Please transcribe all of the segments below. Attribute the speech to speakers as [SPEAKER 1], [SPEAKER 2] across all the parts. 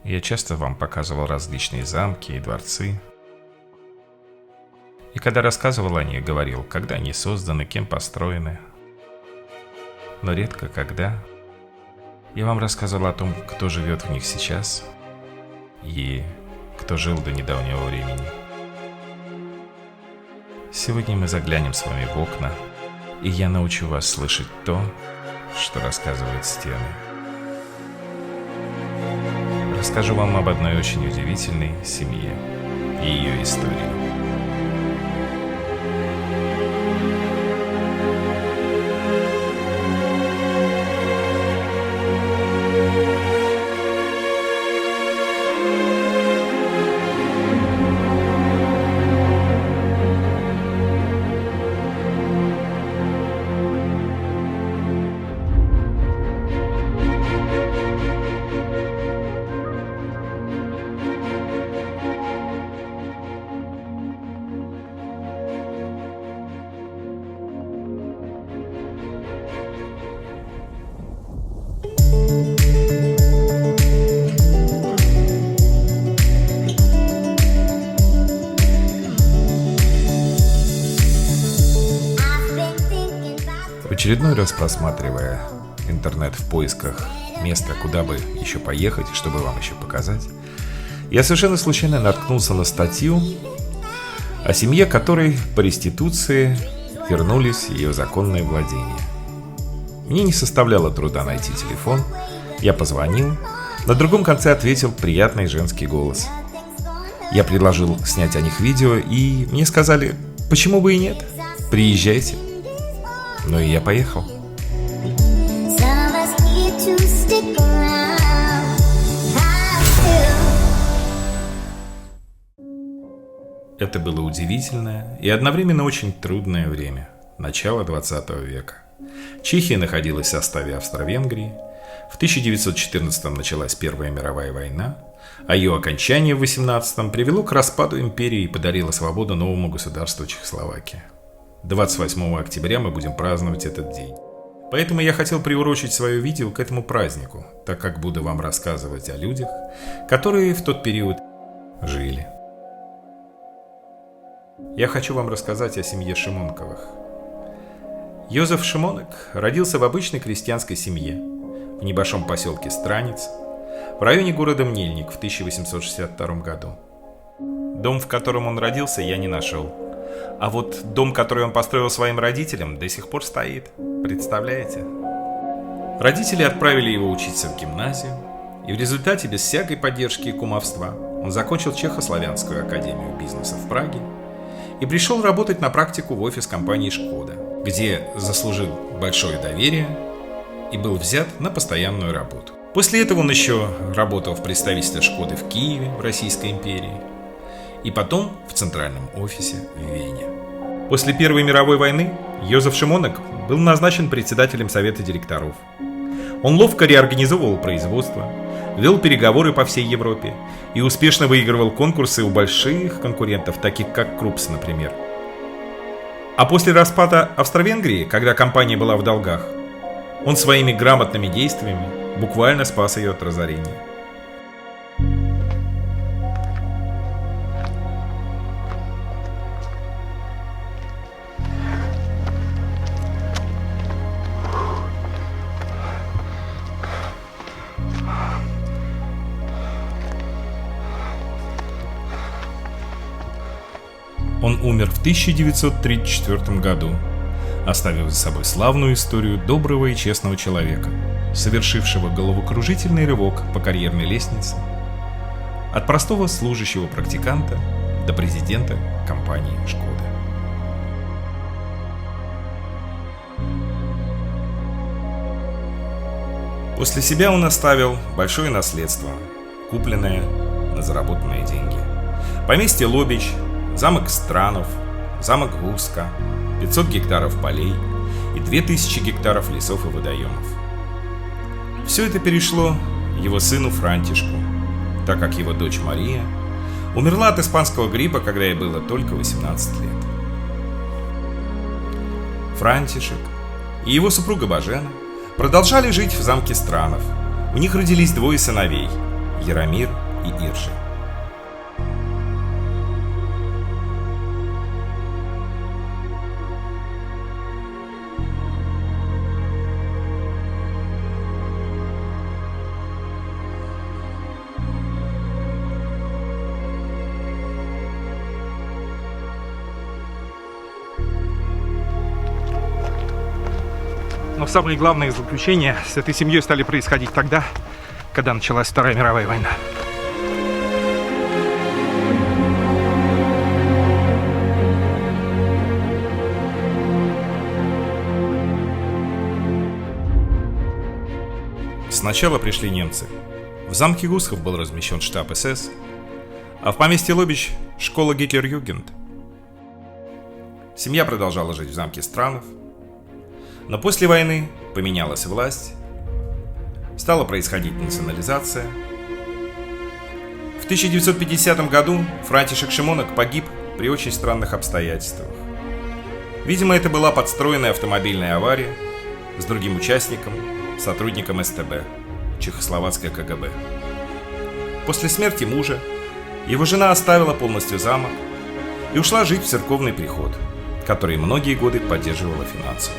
[SPEAKER 1] Я часто вам показывал различные замки и дворцы. И когда рассказывал о них, говорил, когда они созданы, кем построены. Но редко когда я вам рассказывал о том, кто живет в них сейчас и кто жил до недавнего времени. Сегодня мы заглянем с вами в окна, и я научу вас слышать то, что рассказывают стены. Расскажу вам об одной очень удивительной семье и ее истории. В очередной раз просматривая интернет в поисках места, куда бы еще поехать, чтобы вам еще показать, я совершенно случайно наткнулся на статью о семье, которой по реституции вернулись ее законные владения. Мне не составляло труда найти телефон, я позвонил, на другом конце ответил приятный женский голос. Я предложил снять о них видео, и мне сказали, почему бы и нет, приезжайте. Ну и я поехал. Это было удивительное и одновременно очень трудное время, начало 20 века. Чехия находилась в составе Австро-Венгрии, в 1914 началась Первая мировая война, а ее окончание в 18 привело к распаду империи и подарило свободу новому государству Чехословакия. 28 октября мы будем праздновать этот день. Поэтому я хотел приурочить свое видео к этому празднику, так как буду вам рассказывать о людях, которые в тот период жили. Я хочу вам рассказать о семье Шимонковых. Йозеф Шимонок родился в обычной крестьянской семье в небольшом поселке Странец в районе города Мнельник в 1862 году. Дом, в котором он родился, я не нашел. А вот дом, который он построил своим родителям, до сих пор стоит. Представляете? Родители отправили его учиться в гимназию, и в результате, без всякой поддержки и кумовства, он закончил Чехословянскую академию бизнеса в Праге и пришел работать на практику в офис компании «Шкода», где заслужил большое доверие и был взят на постоянную работу. После этого он еще работал в представительстве «Шкоды» в Киеве, в Российской империи, и потом в центральном офисе в Вене. После Первой мировой войны Йозеф Шимонок был назначен председателем совета директоров. Он ловко реорганизовывал производство, вел переговоры по всей Европе и успешно выигрывал конкурсы у больших конкурентов, таких как Крупс, например. А после распада Австро-Венгрии, когда компания была в долгах, он своими грамотными действиями буквально спас ее от разорения. Он умер в 1934 году, оставив за собой славную историю доброго и честного человека, совершившего головокружительный рывок по карьерной лестнице от простого служащего практиканта до президента компании «Шкода». После себя он оставил большое наследство, купленное на заработанные деньги. Поместье Лобич, замок Странов, замок Гуска, 500 гектаров полей и 2000 гектаров лесов и водоемов. Все это перешло его сыну Франтишку, так как его дочь Мария умерла от испанского гриппа, когда ей было только 18 лет. Франтишек и его супруга Божена продолжали жить в замке Странов. У них родились двое сыновей – Яромир и Иржи.
[SPEAKER 2] Но самые главные заключения с этой семьей стали происходить тогда, когда началась Вторая мировая война.
[SPEAKER 1] Сначала пришли немцы. В замке Гусхов был размещен штаб СС, а в поместье Лобич – школа Гитлер-Югенд. Семья продолжала жить в замке Странов, но после войны поменялась власть, стала происходить национализация. В 1950 году Франтишек Шимонок погиб при очень странных обстоятельствах. Видимо, это была подстроенная автомобильная авария с другим участником, сотрудником СТБ, Чехословацкое КГБ. После смерти мужа его жена оставила полностью замок и ушла жить в церковный приход, который многие годы поддерживала финансово.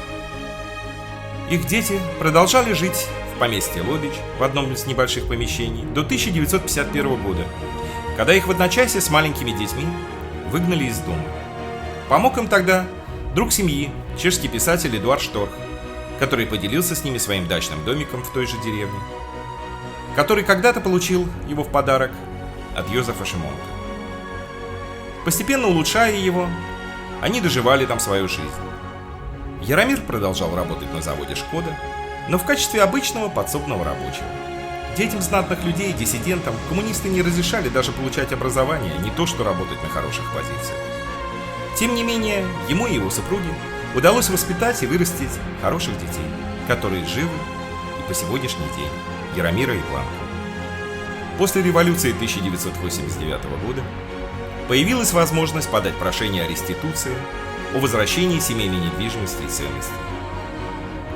[SPEAKER 1] Их дети продолжали жить в поместье Лобич в одном из небольших помещений до 1951 года, когда их в одночасье с маленькими детьми выгнали из дома. Помог им тогда друг семьи, чешский писатель Эдуард Шторх, который поделился с ними своим дачным домиком в той же деревне, который когда-то получил его в подарок от Йозефа Шимонка. Постепенно улучшая его, они доживали там свою жизнь. Яромир продолжал работать на заводе «Шкода», но в качестве обычного подсобного рабочего. Детям знатных людей, диссидентам, коммунисты не разрешали даже получать образование, не то что работать на хороших позициях. Тем не менее, ему и его супруге удалось воспитать и вырастить хороших детей, которые живы и по сегодняшний день, Яромира и Бланка. После революции 1989 года появилась возможность подать прошение о реституции, о возвращении семейной недвижимости и ценностей.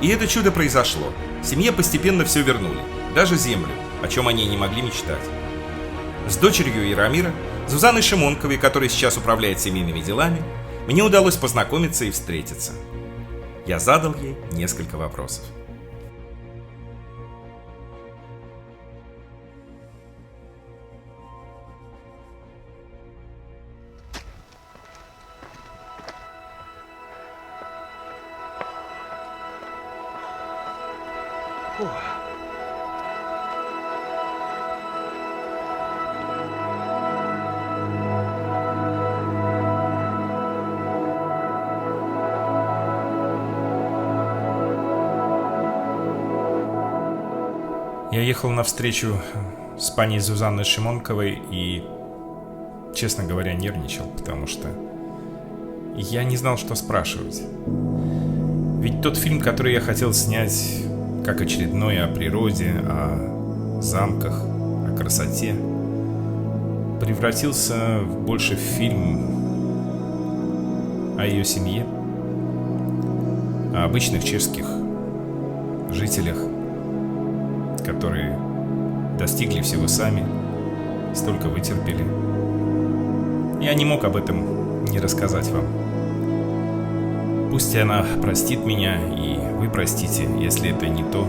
[SPEAKER 1] И это чудо произошло. Семье постепенно все вернули, даже землю, о чем они не могли мечтать. С дочерью Яромира, Зузанной Шимонковой, которая сейчас управляет семейными делами, мне удалось познакомиться и встретиться. Я задал ей несколько вопросов.
[SPEAKER 3] Я ехал на встречу с паней Зузанной Шимонковой и, честно говоря, нервничал, потому что я не знал, что спрашивать. Ведь тот фильм, который я хотел снять, как очередной о природе, о замках, о красоте, превратился больше в фильм о ее семье, о обычных чешских жителях, которые достигли всего сами, столько вытерпели. Я не мог об этом не рассказать вам. Пусть она простит меня, и вы простите, если это не то,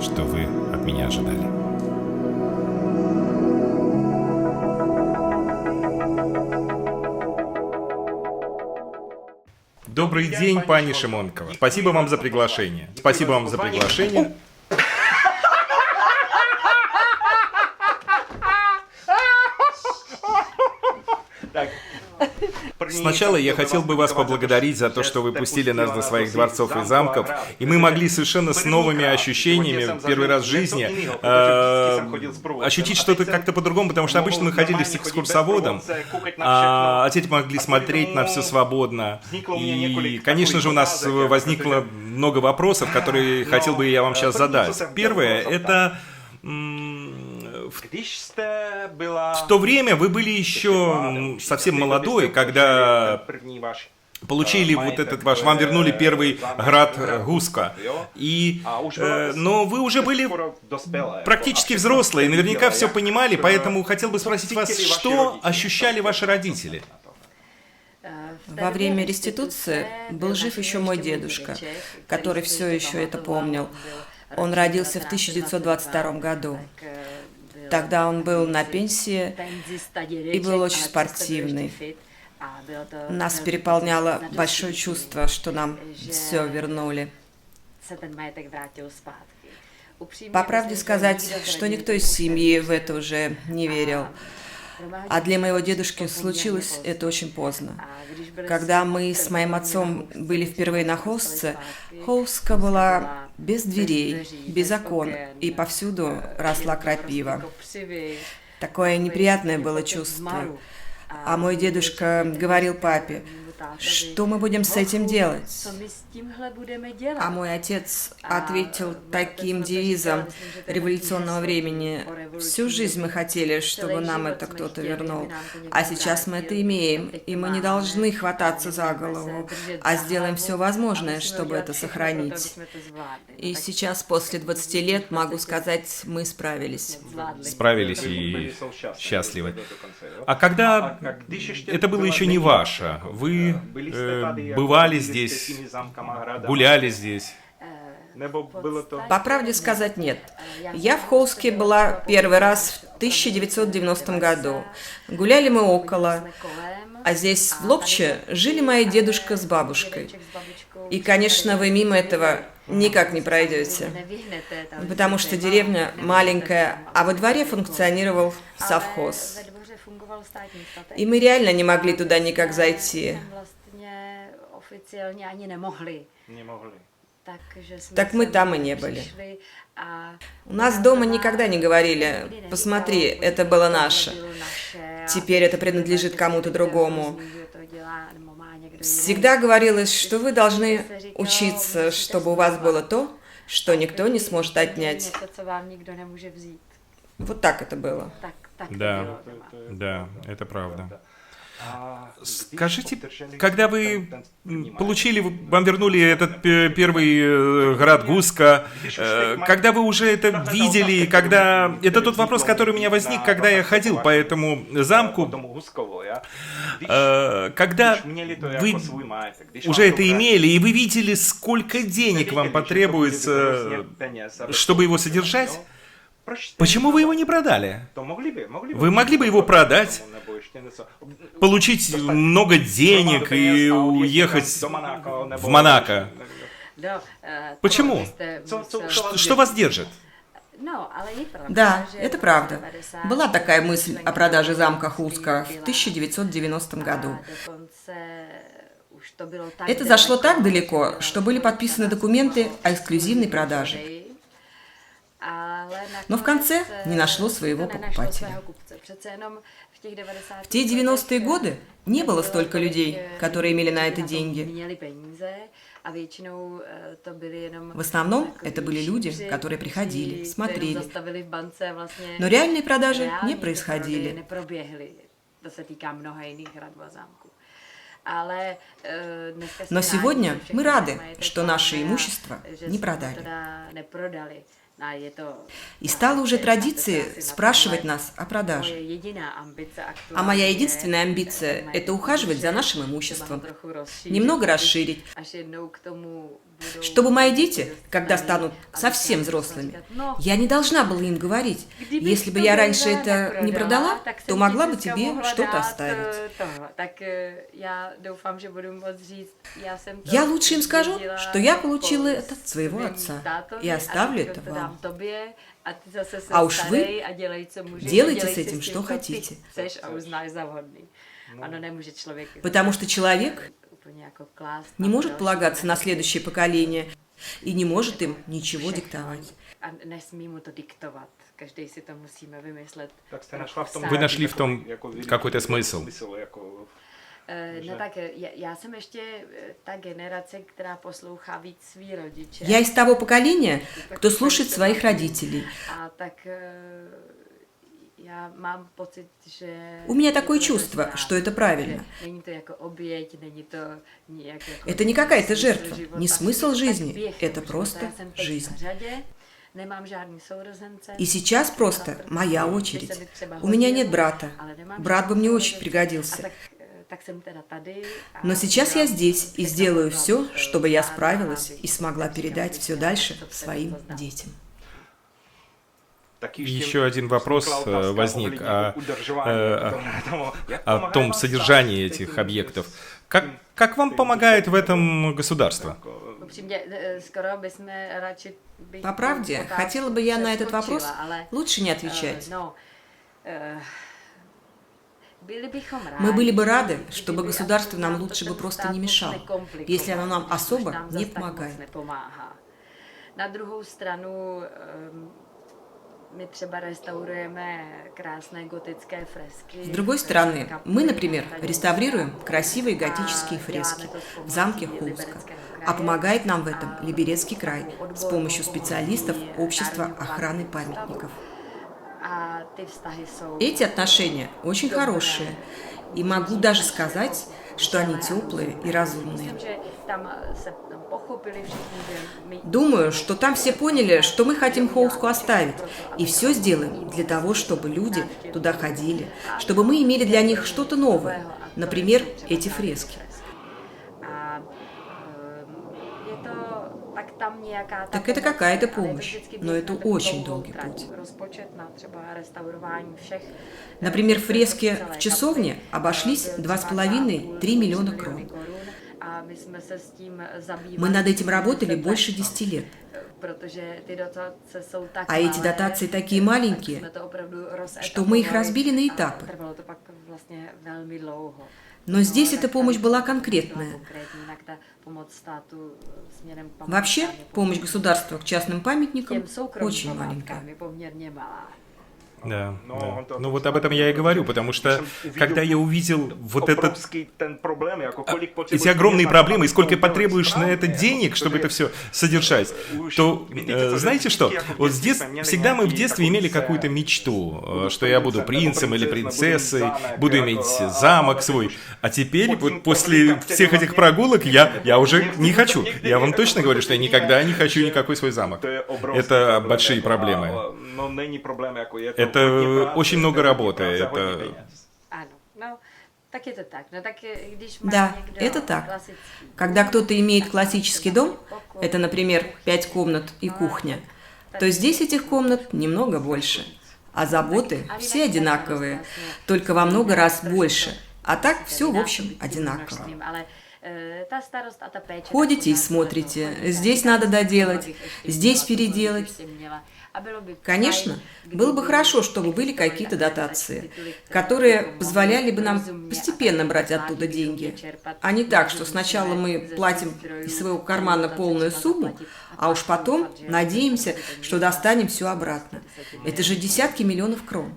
[SPEAKER 3] что вы от меня ожидали.
[SPEAKER 1] Добрый день, пани Шимонкова. Спасибо вам за приглашение. Спасибо вам за приглашение. Сначала я хотел бы вас поблагодарить за то, что вы пустили нас до своих дворцов и замков, и мы могли совершенно с новыми ощущениями, первый раз в жизни, ощутить что-то как-то по-другому, потому что обычно мы ходили с экскурсоводом, а теперь могли смотреть на все свободно. И, конечно же, у нас возникло много вопросов, которые хотел бы я вам сейчас задать. Первое, это... В то время вы были еще совсем молодой, когда получили вот этот ваш, вам вернули первый град Гуска, но вы уже были практически взрослые, наверняка все понимали, поэтому хотел бы спросить вас, что ощущали ваши родители?
[SPEAKER 4] Во время реституции был жив еще мой дедушка, который все еще это помнил. Он родился в 1922 году. Тогда он был на пенсии и был очень спортивный. Нас переполняло большое чувство, что нам все вернули. По правде сказать, что никто из семьи в это уже не верил. А для моего дедушки случилось это очень поздно. Когда мы с моим отцом были впервые на Холстце, Холстка была без дверей, без окон, и повсюду росла крапива. Такое неприятное было чувство. А мой дедушка говорил папе, что мы будем с этим делать? А мой отец ответил таким девизом революционного времени: всю жизнь мы хотели, чтобы нам это кто-то вернул, а сейчас мы это имеем, и мы не должны хвататься за голову, а сделаем все возможное, чтобы это сохранить. И сейчас, после 20 лет, могу сказать, мы справились.
[SPEAKER 1] Справились и счастливы. А когда это было еще не ваше, вы бывали здесь, гуляли здесь?
[SPEAKER 4] По правде сказать, нет. Я в Холске была первый раз в 1990 году. Гуляли мы около, а здесь, в Лобче, жили мои дедушка с бабушкой. И, конечно, вы мимо этого никак не пройдете, потому что деревня маленькая, а во дворе функционировал совхоз. И мы реально не могли туда никак зайти. Так мы там и не были. У нас дома никогда не говорили: посмотри, это было наше, теперь это принадлежит кому-то другому. Всегда говорилось, что вы должны учиться, чтобы у вас было то, что никто не сможет отнять. Вот так это было.
[SPEAKER 1] Да, да, это правда. Скажите, когда вы получили, вам вернули этот первый град Гуска, когда вы уже это видели, когда... Это тот вопрос, который у меня возник, когда я ходил по этому замку, когда вы уже это имели, и вы видели, сколько денег вам потребуется, чтобы его содержать. Почему вы его не продали? Вы могли бы его продать, получить много денег и уехать в Монако. Почему? Что вас держит?
[SPEAKER 4] Да, это правда. Была такая мысль о продаже замка Хуска в 1990 году. Это зашло так далеко, что были подписаны документы о эксклюзивной продаже. Но в конце не нашло своего покупателя. В те 90-е годы не было столько людей, которые имели на это деньги. В основном это были люди, которые приходили, смотрели. Но реальные продажи не происходили. Но сегодня мы рады, что наше имущество не продали. И стало уже традицией спрашивать нас о продаже. А моя единственная амбиция – это ухаживать за нашим имуществом, немного расширить, чтобы мои дети, когда станут совсем взрослыми, я не должна была им говорить: если бы я раньше это не продала, то могла бы тебе что-то оставить. Я лучше им скажу, что я получила это от своего отца, и оставлю это вам. А уж вы делайте с этим, что хотите. Потому что человек не может полагаться на следующее поколение и не может им ничего диктовать.
[SPEAKER 1] Вы нашли в том какой-то смысл.
[SPEAKER 4] Я из того поколения, кто слушает своих родителей. У меня такое чувство, что это правильно. Это не какая-то жертва, не смысл жизни, это просто жизнь. И сейчас просто моя очередь. У меня нет брата. Брат бы мне очень пригодился. Но сейчас я здесь и сделаю все, чтобы я справилась и смогла передать все дальше своим детям.
[SPEAKER 1] Еще один вопрос возник о том содержании этих объектов. Как вам помогает в этом государство?
[SPEAKER 4] По правде, хотела бы я на этот вопрос лучше не отвечать. Мы были бы рады, чтобы государство нам лучше бы просто не мешало, если оно нам особо не помогает.
[SPEAKER 5] На другую сторону, мы реставрируем красные готические фрески.
[SPEAKER 4] С другой стороны, мы, например, реставрируем красивые готические фрески в замке Холска, а помогает нам в этом Либерецкий край с помощью специалистов Общества охраны памятников. Эти отношения очень хорошие, и могу даже сказать, что они теплые и разумные. Думаю, что там все поняли, что мы хотим Холску оставить, и все сделаем для того, чтобы люди туда ходили, чтобы мы имели для них что-то новое, например, эти фрески. Так это какая-то помощь, но это очень долгий путь. Например, фрески в часовне обошлись 2,5–3 миллиона крон. Мы над этим работали больше 10 лет. А эти дотации такие маленькие, что мы их разбили на этапы. Но здесь эта помощь была конкретная. Вообще, помощь государства к частным памятникам очень маленькая.
[SPEAKER 1] Да, да. Ну вот об этом я и говорю, потому что когда я увидел вот эти огромные проблемы и сколько потребуешь на это денег, чтобы это все содержать, то знаете что? Вот здесь всегда мы в детстве имели какую-то мечту, что я буду принцем или принцессой, буду иметь замок свой, а теперь вот после всех этих прогулок я уже не хочу. Я вам точно говорю, что я никогда не хочу никакой свой замок. Это большие проблемы. Это очень много работы. Это...
[SPEAKER 4] Да, это так. Когда кто-то имеет классический дом, это, например, 5 комнат и кухня, то здесь этих комнат немного больше. А заботы все одинаковые, только во много раз больше. А так все, в общем, одинаково. Ходите и смотрите, здесь надо доделать, здесь переделать. Конечно, было бы хорошо, чтобы были какие-то дотации, которые позволяли бы нам постепенно брать оттуда деньги, а не так, что сначала мы платим из своего кармана полную сумму, а уж потом надеемся, что достанем все обратно. Это же десятки миллионов крон.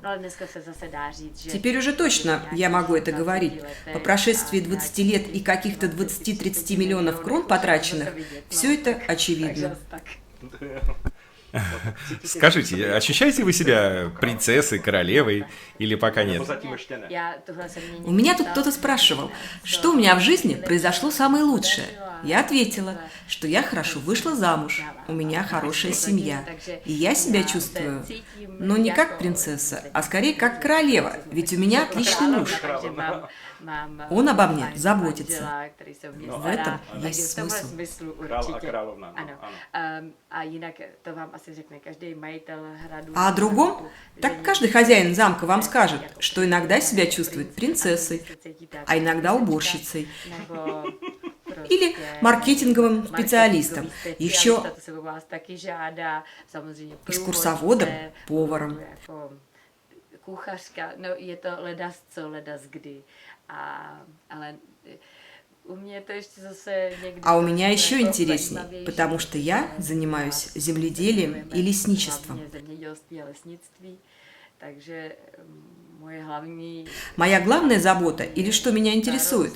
[SPEAKER 4] Теперь уже точно я могу это говорить. По прошествии 20 лет и каких-то 20-30 миллионов крон потраченных, все это очевидно.
[SPEAKER 1] Скажите, ощущаете вы себя принцессой, королевой или пока нет?
[SPEAKER 4] У меня тут кто-то спрашивал, что у меня в жизни произошло самое лучшее. Я ответила, что я хорошо вышла замуж, у меня хорошая семья, и я себя чувствую, но не как принцесса, а скорее как королева, ведь у меня отличный муж. Он обо мне заботится. В этом есть смысл. А о другом? Так каждый хозяин замка вам скажет, что иногда себя чувствует принцессой, а иногда уборщицей. Или маркетинговым специалистом, еще экскурсоводом, поваром. А у меня еще интереснее, потому что я занимаюсь земледелием и лесничеством. Моя главная забота, или что меня интересует,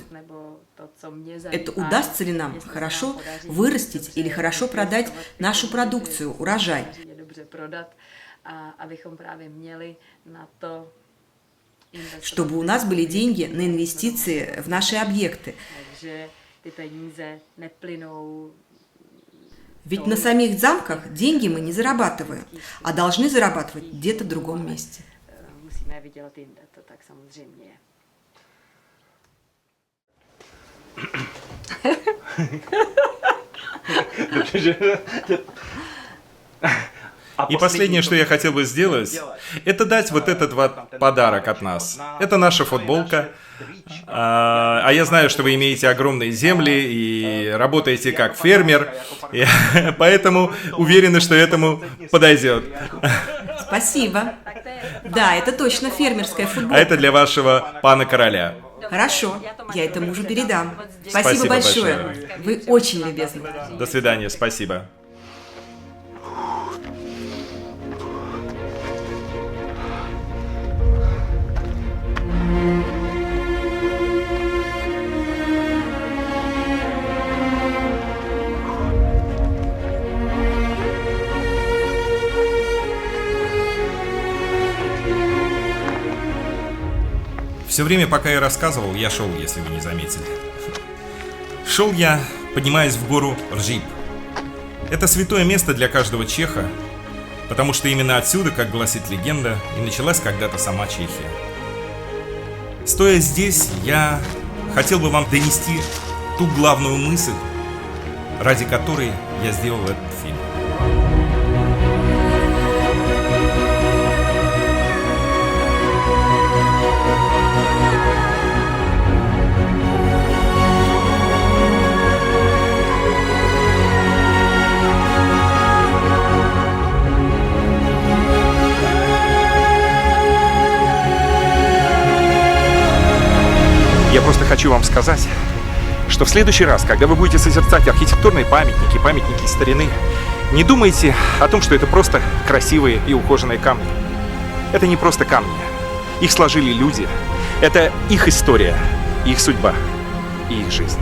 [SPEAKER 4] это удастся ли нам хорошо вырастить или хорошо продать нашу продукцию, урожай.
[SPEAKER 5] a abychom právě měli na to investovat.
[SPEAKER 4] Чтобы у нас были деньги на инвестиции в наши объекты.
[SPEAKER 5] Takže ty peníze neplynou.
[SPEAKER 4] Ведь на самих замках деньги мы не зарабатываем, а должны зарабатывать где-то в другом месте.
[SPEAKER 5] Musíme je vydělat jinde, to tak samozřejmě je.
[SPEAKER 1] И последнее, что я хотел бы сделать, это дать вот этот вот подарок от нас. Это наша футболка. А я знаю, что вы имеете огромные земли и работаете как фермер, и поэтому уверены, что этому подойдет.
[SPEAKER 4] Спасибо. Да, это точно фермерская
[SPEAKER 1] А
[SPEAKER 4] футболка.
[SPEAKER 1] это для вашего пана короля.
[SPEAKER 4] Хорошо, я это мужу передам. Спасибо
[SPEAKER 1] Спасибо
[SPEAKER 4] большое.
[SPEAKER 1] большое.
[SPEAKER 4] Вы очень любезны.
[SPEAKER 1] До свидания, спасибо. Все время, пока я рассказывал, я шел, если вы не заметили. Шел я, поднимаясь в гору Ржип. Это святое место для каждого чеха, потому что именно отсюда, как гласит легенда, и началась когда-то сама Чехия. Стоя здесь, я хотел бы вам донести ту главную мысль, ради которой я сделал этот фильм.
[SPEAKER 2] Я просто хочу вам сказать, что в следующий раз, когда вы будете созерцать архитектурные памятники, памятники старины, не думайте о том, что это просто красивые и ухоженные камни. Это не просто камни. Их сложили люди. Это их история, их судьба и их жизнь.